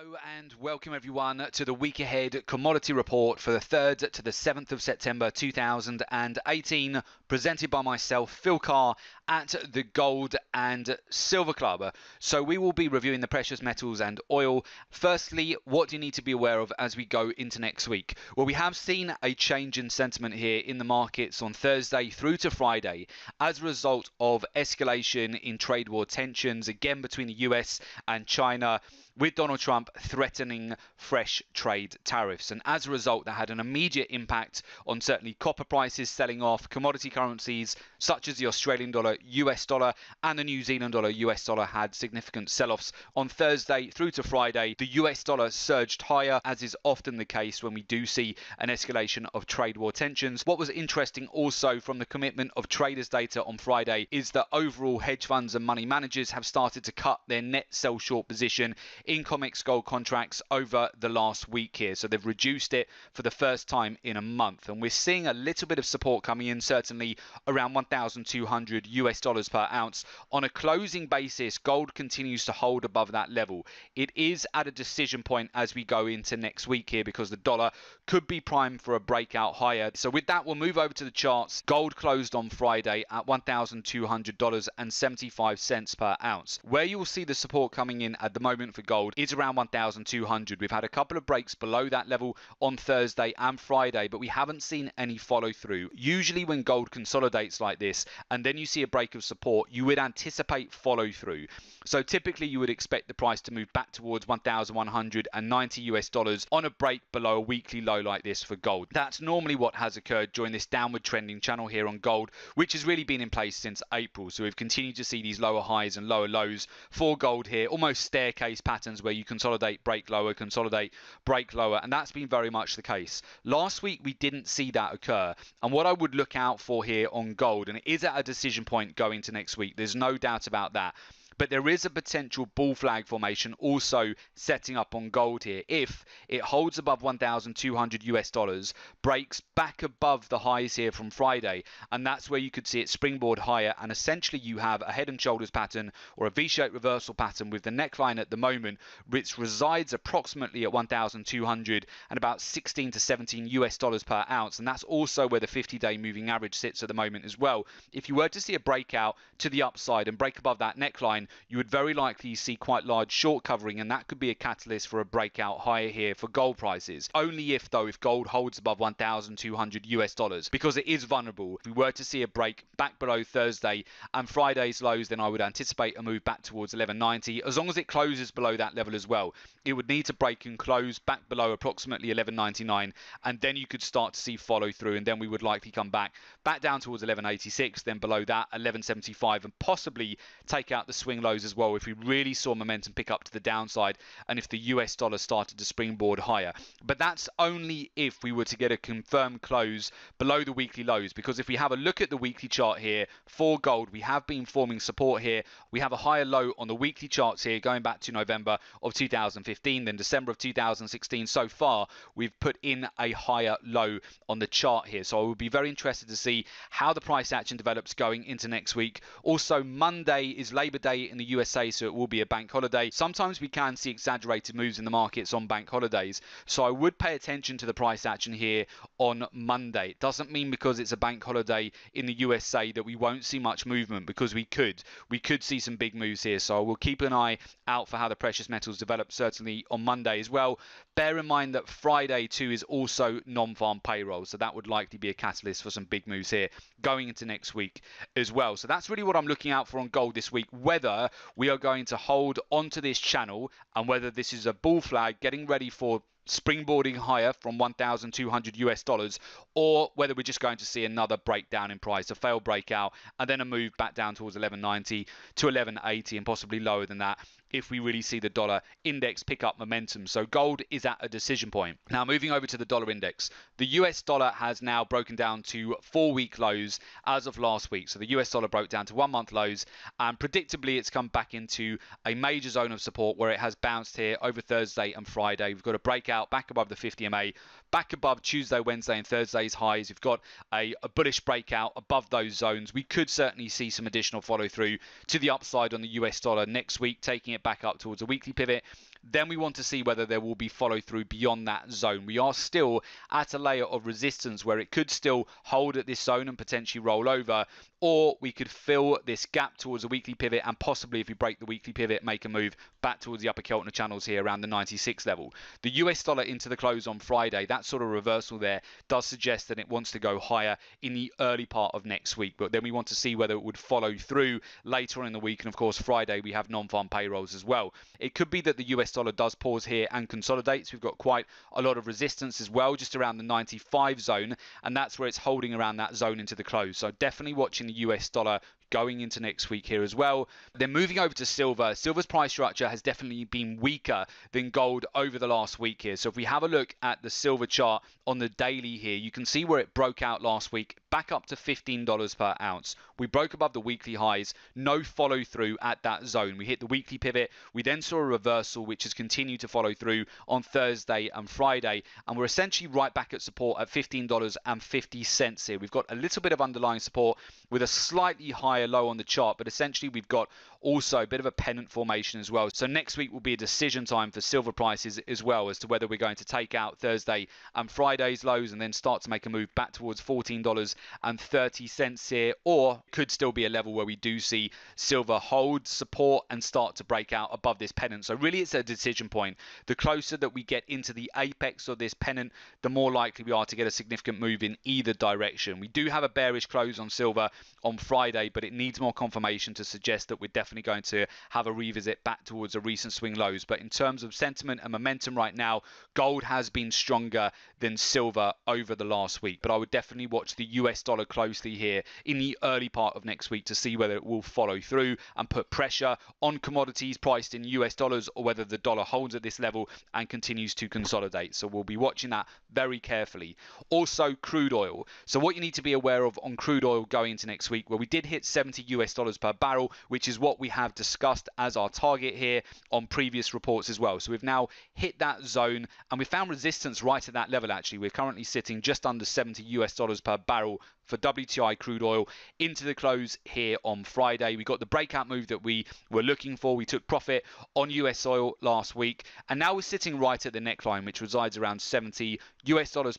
Hello and welcome everyone to the week ahead commodity report for the 3rd to the 7th of September 2018, presented by myself, Phil Carr, at the Gold and Silver Club. So we will be reviewing the precious metals and oil. Firstly, what do you need to be aware of as we go into next week? Well, we have seen a change in sentiment here in the markets on Thursday through to Friday as a result of escalation in trade war tensions, again between the US and China, with Donald Trump threatening fresh trade tariffs. And as a result, that had an immediate impact on certainly copper prices selling off, commodity currencies such as the Australian dollar, US dollar, and the New Zealand dollar, US dollar had significant sell-offs on Thursday through to Friday. The US dollar surged higher, as is often the case when we do see an escalation of trade war tensions. What was interesting also from the commitment of traders data on Friday is that overall hedge funds and money managers have started to cut their net sell short position in COMEX gold contracts over the last week here. So they've reduced it for the first time in a month. And we're seeing a little bit of support coming in, certainly around 1,200 US dollars per ounce. On a closing basis, gold continues to hold above that level. It is at a decision point as we go into next week here, because the dollar could be primed for a breakout higher. So with that, we'll move over to the charts. Gold closed on Friday at $1,200.75 per ounce. Where you will see the support coming in at the moment for gold is around 1,200. We've had a couple of breaks below that level on Thursday and Friday, but we haven't seen any follow through. Usually when gold consolidates like this and then you see a break of support, you would anticipate follow through. So typically you would expect the price to move back towards 1,190 US dollars on a break below a weekly low like this for gold. That's normally what has occurred during this downward trending channel here on gold, which has really been in place since April. So we've continued to see these lower highs and lower lows for gold here, almost staircase patterns where you consolidate, break lower, consolidate, break lower, and that's been very much the case. Last week we didn't see that occur, and what I would look out for here on gold, and it is at a decision point going to next week, there's no doubt about that, but there is a potential bull flag formation also setting up on gold here if it holds above 1,200 US dollars, breaks back above the highs here from Friday, and that's where you could see it springboard higher, and essentially you have a head and shoulders pattern or a V-shaped reversal pattern with the neckline at the moment, which resides approximately at 1,200 and about 16 to 17 US dollars per ounce, and that's also where the 50-day moving average sits at the moment as well. If you were to see a breakout to the upside and break above that neckline, you would very likely see quite large short covering, and that could be a catalyst for a breakout higher here for gold prices. Only if gold holds above 1,200 US dollars, because it is vulnerable. If we were to see a break back below Thursday and Friday's lows, then I would anticipate a move back towards 1190. As long as it closes below that level as well, it would need to break and close back below approximately 1199, and then you could start to see follow through, and then we would likely come back down towards 1186, then below that 1175, and possibly take out the swing lows as well if we really saw momentum pick up to the downside and if the US dollar started to springboard higher. But that's only if we were to get a confirmed close below the weekly lows, because if we have a look at the weekly chart here for gold, we have been forming support here. We have a higher low on the weekly charts here going back to November of 2015, then December of 2016. So far we've put in a higher low on the chart here, so I would be very interested to see how the price action develops going into next week. Also, Monday is Labor Day in the USA, so it will be a bank holiday. Sometimes we can see exaggerated moves in the markets on bank holidays, so I would pay attention to the price action here on Monday. It doesn't mean because it's a bank holiday in the USA that we won't see much movement, because we could see some big moves here. So we'll keep an eye out for how the precious metals develop, certainly on Monday as well. Bear in mind that Friday too is also non-farm payroll, so that would likely be a catalyst for some big moves here going into next week as well. So that's really what I'm looking out for on gold this week, whether we are going to hold onto this channel and whether this is a bull flag getting ready for springboarding higher from 1,200 US dollars, or whether we're just going to see another breakdown in price, a failed breakout, and then a move back down towards 1190 to 1180 and possibly lower than that if we really see the dollar index pick up momentum. So gold is at a decision point. Now moving over to the dollar index, the US dollar has now broken down to 4-week lows as of last week. So the US dollar broke down to 1-month lows, and predictably it's come back into a major zone of support where it has bounced here over Thursday and Friday. We've got a breakout back above the 50 MA, back above Tuesday, Wednesday and Thursday's highs. We've got a bullish breakout above those zones. We could certainly see some additional follow through to the upside on the US dollar next week, taking it back up towards a weekly pivot Then we want to see whether there will be follow through beyond that zone. We are still at a layer of resistance where it could still hold at this zone and potentially roll over, or we could fill this gap towards a weekly pivot and possibly, if we break the weekly pivot, make a move back towards the upper Keltner channels here around the 96 level. The US dollar into the close on Friday, that sort of reversal there does suggest that it wants to go higher in the early part of next week, but then we want to see whether it would follow through later on in the week. And of course, Friday we have non-farm payrolls as well. It could be that the US dollar does pause here and consolidates. We've got quite a lot of resistance as well, just around the 95 zone, and that's where it's holding around that zone into the close. So definitely watching the US dollar going into next week here as well. Then moving over to silver, silver's price structure has definitely been weaker than gold over the last week here. So if we have a look at the silver chart on the daily here, you can see where it broke out last week, back up to $15 per ounce. We broke above the weekly highs, no follow through at that zone. We hit the weekly pivot, we then saw a reversal which has continued to follow through on Thursday and Friday, and we're essentially right back at support at $15.50 here. We've got a little bit of underlying support with a slightly higher low on the chart, but essentially we've got also a bit of a pennant formation as well. So next week will be a decision time for silver prices as well, as to whether we're going to take out Thursday and Friday's lows and then start to make a move back towards $14.30 here, or could still be a level where we do see silver hold support and start to break out above this pennant. So really it's a decision point. The closer that we get into the apex of this pennant, the more likely we are to get a significant move in either direction. We do have a bearish close on silver on Friday, but it needs more confirmation to suggest that we're definitely going to have a revisit back towards a recent swing lows. But in terms of sentiment and momentum right now, gold has been stronger than silver over the last week. But I would definitely watch the US dollar closely here in the early part of next week to see whether it will follow through and put pressure on commodities priced in US dollars, or whether the dollar holds at this level and continues to consolidate. So we'll be watching that very carefully. Also, crude oil. So what you need to be aware of on crude oil going into next week, well, we did hit $70 per barrel, which is what we have discussed as our target here on previous reports as well. So we've now hit that zone and we found resistance right at that level. Actually, we're currently sitting just under $70 per barrel for WTI crude oil into the close here on Friday. We got the breakout move that we were looking for. We took profit on US oil last week, and now we're sitting right at the neckline, which resides around $70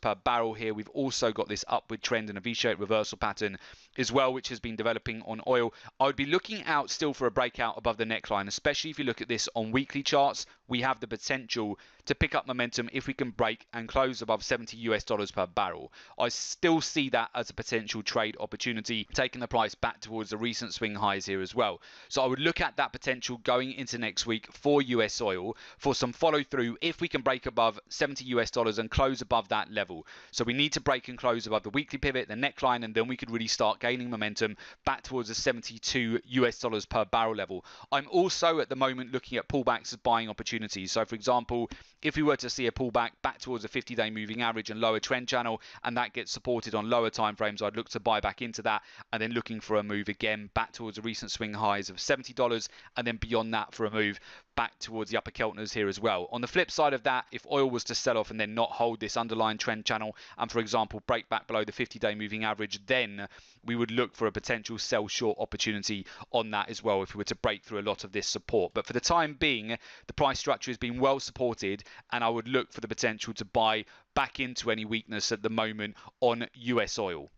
per barrel here. We've also got this upward trend and a V-shaped reversal pattern as well, which has been developing on oil. I would be looking out still for a breakout above the neckline, especially if you look at this on weekly charts. We have the potential to pick up momentum if we can break and close above $70 per barrel. I still see that as a potential trade opportunity, taking the price back towards the recent swing highs here as well. So I would look at that potential going into next week for US oil for some follow through if we can break above $70 and close above that level. So we need to break and close above the weekly pivot, the neckline, and then we could really start gaining momentum back towards the $72 per barrel level. I'm also at the moment looking at pullbacks as buying opportunities. So for example, if we were to see a pullback back towards a 50-day moving average and lower trend channel, and that gets supported on lower time frames, I'd look to buy back into that, and then looking for a move again back towards the recent swing highs of $70, and then beyond that for a move back towards the upper Keltners here as well. On the flip side of that, if oil was to sell off and then not hold this underlying trend channel and, for example, break back below the 50-day moving average, then we would look for a potential sell short opportunity on that as well if we were to break through a lot of this support. But for the time being, the price structure has been well supported, and I would look for the potential to buy back into any weakness at the moment on US oil.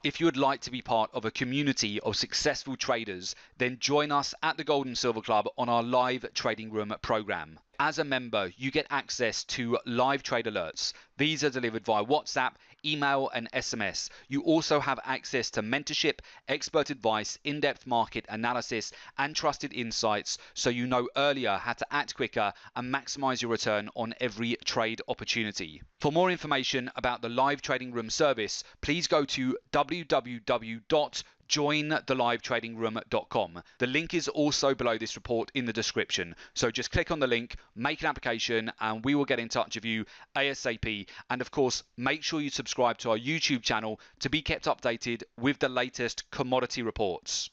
If you would like to be part of a community of successful traders, then join us at the Gold and Silver Club on our live trading room program. As a member, you get access to live trade alerts. These are delivered via WhatsApp, email, and SMS. You also have access to mentorship, expert advice, in-depth market analysis, and trusted insights, so you know earlier how to act quicker and maximize your return on every trade opportunity. For more information about the live trading room service, please go to www.jointhelivetradingroom.com. The link is also below this report in the description. So just click on the link, make an application, and we will get in touch with you ASAP. And of course, make sure you subscribe to our YouTube channel to be kept updated with the latest commodity reports.